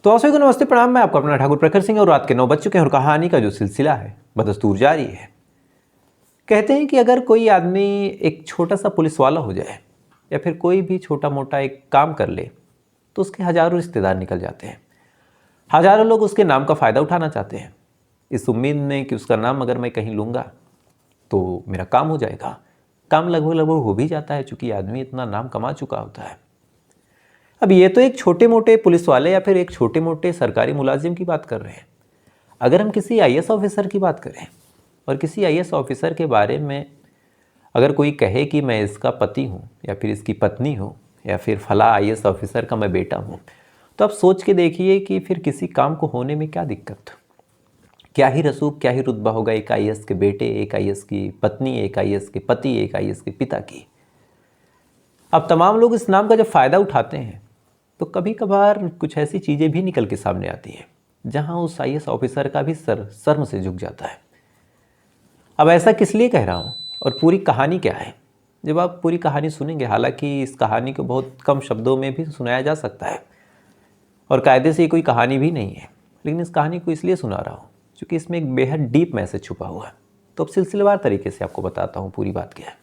तो आप सभी को नमस्ते प्रणाम। मैं आपका अपना ठाकुर प्रखर सिंह और रात के 9 बज चुके हैं और कहानी का जो सिलसिला है बदस्तूर जारी है। कहते हैं कि अगर कोई आदमी एक छोटा सा पुलिस वाला हो जाए या फिर कोई भी छोटा मोटा एक काम कर ले तो उसके हजारों रिश्तेदार निकल जाते हैं। हजारों लोग उसके नाम का फ़ायदा उठाना चाहते हैं इस उम्मीद में कि उसका नाम अगर मैं कहीं लूँगा तो मेरा काम हो जाएगा। काम लगभग लगभग हो भी जाता है चूँकि आदमी इतना नाम कमा चुका होता है। अब ये तो एक छोटे मोटे पुलिस वाले या फिर एक छोटे मोटे सरकारी मुलाजिम की बात कर रहे हैं। अगर हम किसी आईएएस ऑफिसर की बात करें और किसी आईएएस ऑफिसर के बारे में अगर कोई कहे कि मैं इसका पति हूँ या फिर इसकी पत्नी हूँ या फिर फला आईएएस ऑफिसर का मैं बेटा हूँ, तो आप सोच के देखिए कि फिर किसी काम को होने में क्या दिक्कत, क्या ही रसूख, क्या ही रुतबा होगा एक आईएएस के बेटे, एक आईएएस की पत्नी, एक आईएएस के पति, एक आईएएस के पिता की। अब तमाम लोग इस नाम का जब फ़ायदा उठाते हैं तो कभी कभार कुछ ऐसी चीज़ें भी निकल के सामने आती हैं जहां उस आईएएस ऑफिसर का भी सर शर्म से झुक जाता है। अब ऐसा किस लिए कह रहा हूं और पूरी कहानी क्या है, जब आप पूरी कहानी सुनेंगे, हालांकि इस कहानी को बहुत कम शब्दों में भी सुनाया जा सकता है और कायदे से ये कोई कहानी भी नहीं है, लेकिन इस कहानी को इसलिए सुना रहा हूँ क्योंकि इसमें एक बेहद डीप मैसेज छुपा हुआ है। तो अब सिलसिलेवार तरीके से आपको बताता हूँ पूरी बात क्या है।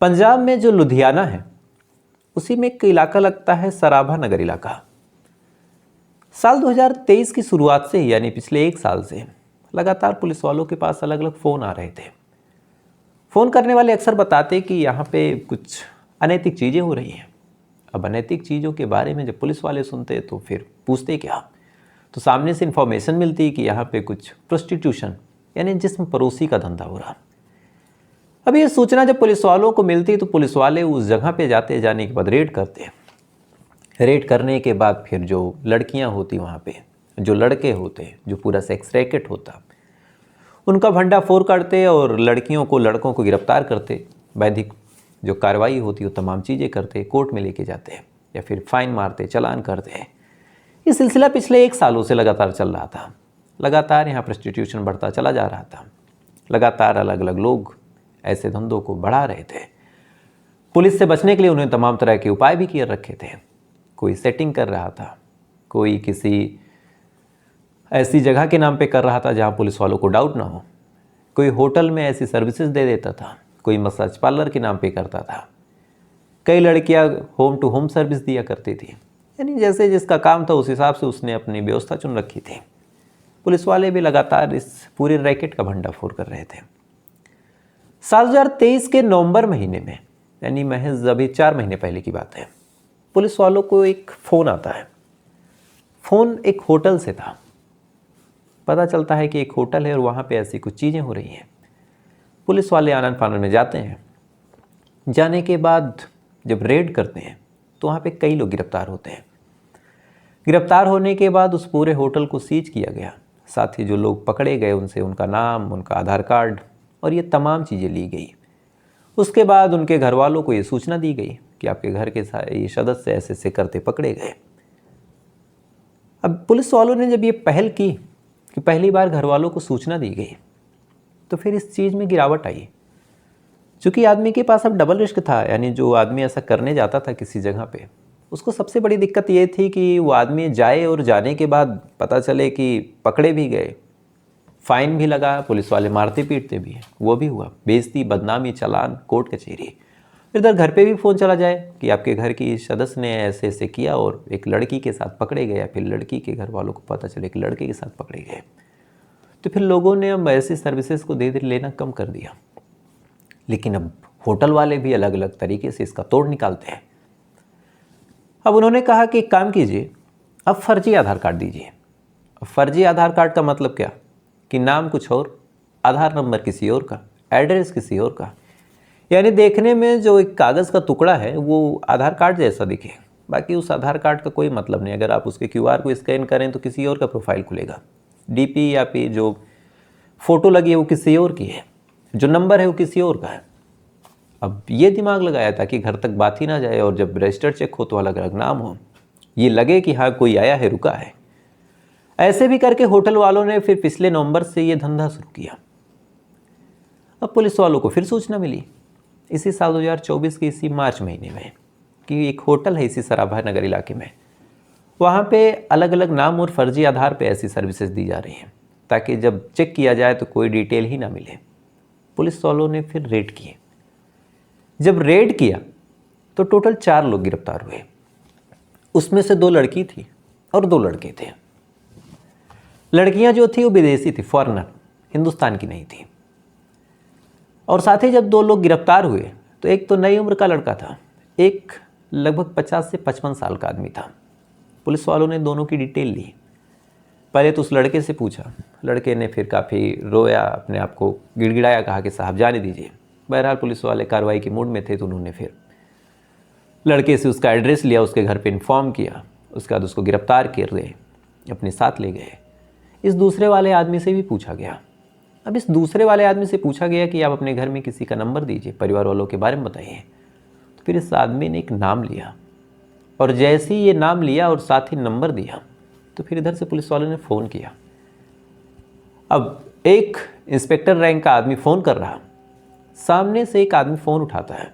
पंजाब में जो लुधियाना है उसी में एक इलाका लगता है सराभा नगर इलाका। साल 2023 की शुरुआत से यानी पिछले एक साल से लगातार पुलिस वालों के पास अलग अलग फ़ोन आ रहे थे। फ़ोन करने वाले अक्सर बताते कि यहाँ पे कुछ अनैतिक चीज़ें हो रही हैं। अब अनैतिक चीज़ों के बारे में जब पुलिस वाले सुनते तो फिर पूछते क्या, तो सामने से इन्फॉर्मेशन मिलती कि यहाँ पे कुछ प्रोस्टिट्यूशन यानी जिस्म परोसी का धंधा हो रहा। अब ये सूचना जब पुलिस वालों को मिलती तो पुलिस वाले उस जगह पे जाने के बाद रेड करते। रेड करने के बाद फिर जो लड़कियां होती वहाँ पे, जो लड़के होते, जो पूरा सेक्स रैकेट होता, उनका भंडाफोड़ करते और लड़कियों को लड़कों को गिरफ्तार करते। वैधिक जो कार्रवाई होती वो तमाम चीज़ें करते, कोर्ट में लेके जाते या फिर फाइन मारते, चालान करते। ये सिलसिला पिछले एक सालों से लगातार चल रहा था। लगातार यहाँ प्रोस्टिट्यूशन बढ़ता चला जा रहा था। लगातार अलग अलग लोग ऐसे धंधों को बढ़ा रहे थे। पुलिस से बचने के लिए उन्हें तमाम तरह के उपाय भी किए रखे थे। कोई सेटिंग कर रहा था, कोई किसी ऐसी जगह के नाम पे कर रहा था जहां पुलिस वालों को डाउट ना हो, कोई होटल में ऐसी सर्विसेज दे देता था, कोई मसाज पार्लर के नाम पे करता था, कई लड़कियां होम टू होम सर्विस दिया करती थी। यानी जैसे जिसका काम था उस हिसाब से उसने अपनी व्यवस्था चुन रखी थी। पुलिस वाले भी लगातार इस पूरे रैकेट का भंडाफोड़ कर रहे थे। साल 2023 के नवंबर महीने में, यानी महज अभी 4 महीने पहले की बात है, पुलिस वालों को एक फ़ोन आता है। फ़ोन एक होटल से था। पता चलता है कि एक होटल है और वहाँ पे ऐसी कुछ चीज़ें हो रही हैं। पुलिस वाले आनन फानन में जाते हैं। जाने के बाद जब रेड करते हैं तो वहाँ पे कई लोग गिरफ्तार होते हैं। गिरफ्तार होने के बाद उस पूरे होटल को सीज किया गया। साथ ही जो लोग पकड़े गए उनसे उनका नाम, उनका आधार कार्ड और ये तमाम चीज़ें ली गई। उसके बाद उनके घर वालों को ये सूचना दी गई कि आपके घर के ये सदस्य ऐसे ऐसे करते पकड़े गए। अब पुलिस वालों ने जब ये पहल की कि पहली बार घर वालों को सूचना दी गई तो फिर इस चीज़ में गिरावट आई। चूँकि आदमी के पास अब डबल रिस्क था, यानी जो आदमी ऐसा करने जाता था किसी जगह पे, उसको सबसे बड़ी दिक्कत ये थी कि वो आदमी जाए और जाने के बाद पता चले कि पकड़े भी गए, फाइन भी लगा, पुलिस वाले मारते पीटते भी, वो भी हुआ, बेइज्जती, बदनामी, चालान, कोर्ट कचहरी। इधर घर पे भी फ़ोन चला जाए कि आपके घर की सदस्य ने ऐसे ऐसे किया और एक लड़की के साथ पकड़े गए, फिर लड़की के घर वालों को पता चले कि लड़के के साथ पकड़े गए। तो फिर लोगों ने अब ऐसी सर्विसेज को धीरे धीरे लेना कम कर दिया। लेकिन अब होटल वाले भी अलग अलग तरीके से इसका तोड़ निकालते हैं। अब उन्होंने कहा कि एक काम कीजिए, अब फर्जी आधार कार्ड दीजिए। अब फर्जी आधार कार्ड का मतलब क्या कि नाम कुछ और, आधार नंबर किसी और का, एड्रेस किसी और का, यानी देखने में जो एक कागज़ का टुकड़ा है वो आधार कार्ड जैसा दिखे, बाकी उस आधार कार्ड का कोई मतलब नहीं। अगर आप उसके क्यूआर को स्कैन करें तो किसी और का प्रोफाइल खुलेगा, डीपी या फिर जो फ़ोटो लगी है वो किसी और की है, जो नंबर है वो किसी और का है। अब ये दिमाग लगाया था कि घर तक बात ही ना जाए और जब रजिस्टर चेक हो तो अलग अलग नाम हो, ये लगे कि हाँ कोई आया है, रुका है। ऐसे भी करके होटल वालों ने फिर पिछले नवंबर से ये धंधा शुरू किया। अब पुलिस वालों को फिर सूचना मिली इसी साल 2024 के इसी मार्च महीने में कि एक होटल है इसी सराभा नगर इलाके में, वहाँ पे अलग अलग नाम और फर्जी आधार पे ऐसी सर्विसेज दी जा रही हैं ताकि जब चेक किया जाए तो कोई डिटेल ही ना मिले। पुलिस वालों ने फिर रेड किए। जब रेड किया तो टोटल 4 लोग गिरफ्तार हुए। उसमें से 2 लड़की थी और 2 लड़के थे। लड़कियां जो थी वो विदेशी थी, फॉरेनर, हिंदुस्तान की नहीं थी। और साथ ही जब 2 लोग गिरफ्तार हुए तो एक तो नई उम्र का लड़का था, एक लगभग 50 से 55 साल का आदमी था। पुलिस वालों ने दोनों की डिटेल ली। पहले तो उस लड़के से पूछा। लड़के ने फिर काफ़ी रोया, अपने आप को गिड़गिड़ाया, कहा कि साहब जाने दीजिए। बहरहाल पुलिस वाले कार्रवाई के मूड में थे तो उन्होंने फिर लड़के से उसका एड्रेस लिया, उसके घर पे इन्फॉर्म किया। उसके बाद उसको गिरफ्तार कर गए, अपने साथ ले गए। इस दूसरे वाले आदमी से भी पूछा गया। अब इस दूसरे वाले आदमी से पूछा गया कि आप अपने घर में किसी का नंबर दीजिए, परिवार वालों के बारे में बताइए। तो फिर इस आदमी ने एक नाम लिया और जैसे ही ये नाम लिया और साथ ही नंबर दिया तो फिर इधर से पुलिस वालों ने फ़ोन किया। अब एक इंस्पेक्टर रैंक का आदमी फ़ोन कर रहा, सामने से एक आदमी फ़ोन उठाता है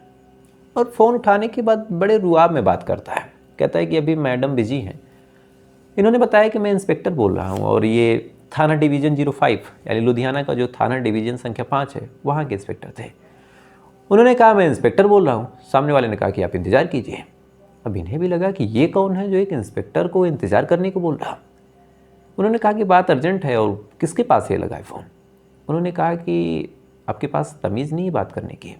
और फ़ोन उठाने के बाद बड़े रुआब में बात करता है। कहता है कि अभी मैडम बिजी हैं। इन्होंने बताया कि मैं इंस्पेक्टर बोल रहा हूँ और ये थाना डिवीज़न 05 यानी लुधियाना का जो थाना डिवीज़न संख्या 5 है वहाँ के इंस्पेक्टर थे। उन्होंने कहा मैं इंस्पेक्टर बोल रहा हूँ। सामने वाले ने कहा कि आप इंतज़ार कीजिए। अब इन्हें भी लगा कि ये कौन है जो एक इंस्पेक्टर को इंतज़ार करने को बोल रहा। उन्होंने कहा कि बात अर्जेंट है और किसके पास ये लगा है फ़ोन। उन्होंने कहा कि आपके पास तमीज़ नहीं है बात करने की।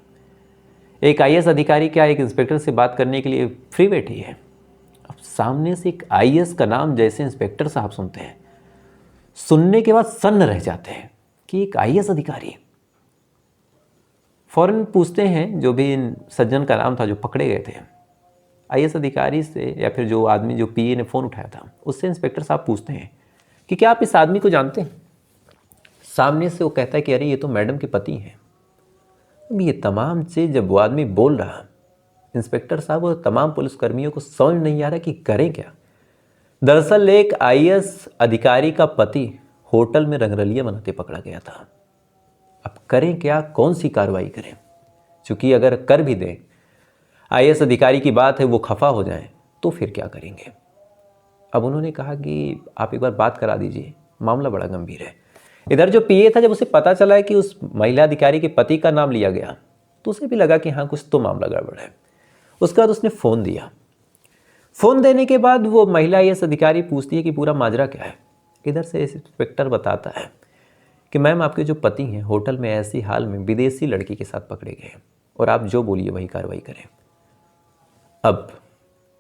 एक IAS अधिकारी क्या एक इंस्पेक्टर से बात करने के लिए फ्री बैठी है। अब सामने से एक IAS का नाम जैसे इंस्पेक्टर साहब सुनते हैं, सुनने के बाद सन्न रह जाते हैं कि एक IAS अधिकारी। फौरन पूछते हैं, जो भी इन सज्जन का नाम था जो पकड़े गए थे, IAS अधिकारी से या फिर जो आदमी जो PA ने फ़ोन उठाया था उससे इंस्पेक्टर साहब पूछते हैं कि क्या आप इस आदमी को जानते हैं। सामने से वो कहता है कि अरे ये तो मैडम के पति हैं। अब ये तमाम चीज़ जब वो आदमी बोल रहा, इंस्पेक्टर साहब और तमाम पुलिसकर्मियों को समझ नहीं आ रहा कि करें क्या। दरअसल एक IAS अधिकारी का पति होटल में रंगरलियां मनाते पकड़ा गया था। अब करें क्या, कौन सी कार्रवाई करें। चूंकि अगर कर भी दें, IAS अधिकारी की बात है, वो खफा हो जाएं तो फिर क्या करेंगे। अब उन्होंने कहा कि आप एक बार बात करा दीजिए, मामला बड़ा गंभीर है। इधर जो PA था, जब उसे पता चला है कि उस महिला अधिकारी के पति का नाम लिया गया तो उसे भी लगा कि हाँ कुछ तो मामला गड़बड़ है। उसके बाद उसने फ़ोन दिया। फ़ोन देने के बाद वो महिला IAS अधिकारी पूछती है कि पूरा माजरा क्या है। इधर से इंस्पेक्टर बताता है कि मैम आपके जो पति हैं होटल में ऐसी हाल में विदेशी लड़की के साथ पकड़े गए और आप जो बोलिए वही कार्रवाई करें। अब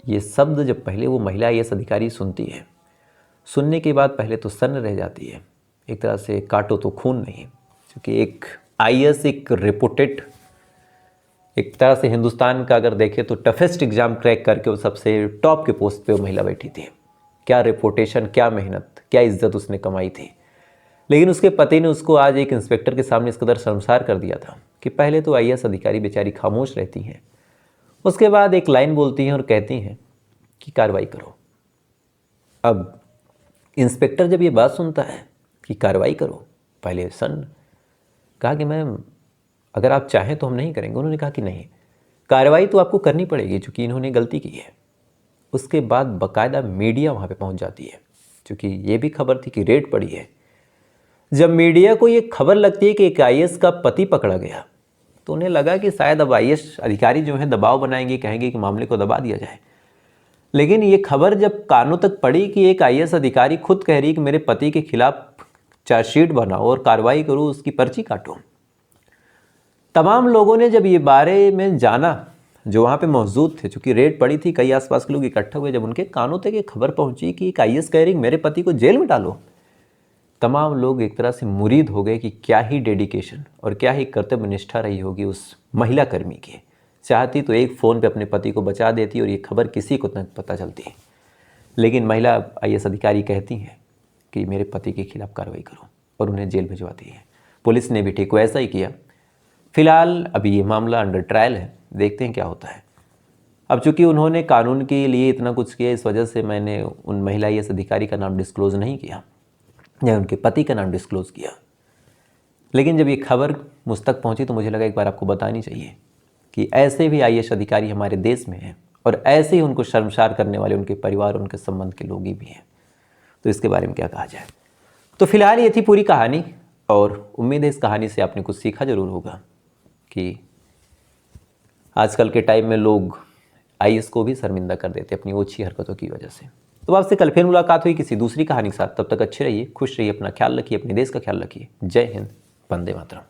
ये शब्द जब पहले वो महिला IAS अधिकारी सुनती है, सुनने के बाद पहले तो सन्न रह जाती है, एक तरह से काटो तो खून नहीं। क्योंकि एक IAS एक रिपोर्टेड, एक तरह से हिंदुस्तान का अगर देखें तो टफेस्ट एग्ज़ाम क्रैक करके वो सबसे टॉप के पोस्ट पे वो महिला बैठी थी। क्या रिपोर्टेशन, क्या मेहनत, क्या इज्जत उसने कमाई थी। लेकिन उसके पति ने उसको आज एक इंस्पेक्टर के सामने इस कदर शर्मसार कर दिया था कि पहले तो IAS अधिकारी बेचारी खामोश रहती हैं, उसके बाद एक लाइन बोलती हैं और कहती हैं कि कार्रवाई करो। अब इंस्पेक्टर जब ये बात सुनता है कि कार्रवाई करो, पहले सन्न, कहा कि मैम अगर आप चाहें तो हम नहीं करेंगे। उन्होंने कहा कि नहीं, कार्रवाई तो आपको करनी पड़ेगी चूँकि इन्होंने गलती की है। उसके बाद बाकायदा मीडिया वहाँ पे पहुँच जाती है, क्योंकि ये भी खबर थी कि रेड पड़ी है। जब मीडिया को ये खबर लगती है कि एक IAS का पति पकड़ा गया तो उन्हें लगा कि शायद अब IAS अधिकारी जो हैं दबाव बनाएंगे, कहेंगे कि मामले को दबा दिया जाए। लेकिन ये खबर जब कानों तक पड़ी कि एक IAS अधिकारी खुद कह रही कि मेरे पति के खिलाफ चार्जशीट बनाओ और कार्रवाई करो, उसकी पर्ची काटो, तमाम लोगों ने जब ये बारे में जाना, जो वहाँ पे मौजूद थे, चूँकि रेड पड़ी थी, कई आसपास के लोग इकट्ठा हुए, जब उनके कानों तक ये खबर पहुँची कि एक IAS कह रही मेरे पति को जेल में डालो, तमाम लोग एक तरह से मुरीद हो गए कि क्या ही डेडिकेशन और क्या ही कर्तव्य निष्ठा रही होगी उस महिला कर्मी की। चाहती तो एक फ़ोन पे अपने पति को बचा देती और ये खबर किसी को न पता चलती, लेकिन महिला IAS अधिकारी कहती हैं कि मेरे पति के खिलाफ कार्रवाई करो और उन्हें जेल भिजवाती है। पुलिस ने भी ठीक वैसा ही किया। फिलहाल अभी ये मामला अंडर ट्रायल है, देखते हैं क्या होता है। अब चूँकि उन्होंने कानून के लिए इतना कुछ किया, इस वजह से मैंने उन महिला IAS अधिकारी का नाम डिस्क्लोज़ नहीं किया या उनके पति का नाम डिस्क्लोज़ किया। लेकिन जब ये खबर मुझ तक पहुँची तो मुझे लगा एक बार आपको बतानी चाहिए कि ऐसे भी IAS अधिकारी हमारे देश में हैं और ऐसे ही उनको शर्मसार करने वाले उनके परिवार, उनके संबंध के लोग ही भी हैं। तो इसके बारे में क्या कहा जाए। तो फिलहाल ये थी पूरी कहानी, और उम्मीद है इस कहानी से आपने कुछ सीखा जरूर होगा कि आजकल के टाइम में लोग आईएएस को भी शर्मिंदा कर देते अपनी ओछी हरकतों की वजह से। तो आपसे कल फिर मुलाकात हुई किसी दूसरी कहानी के साथ। तब तक अच्छे रहिए, खुश रहिए, अपना ख्याल रखिए, अपने देश का ख्याल रखिए। जय हिंद, वंदे मातरम।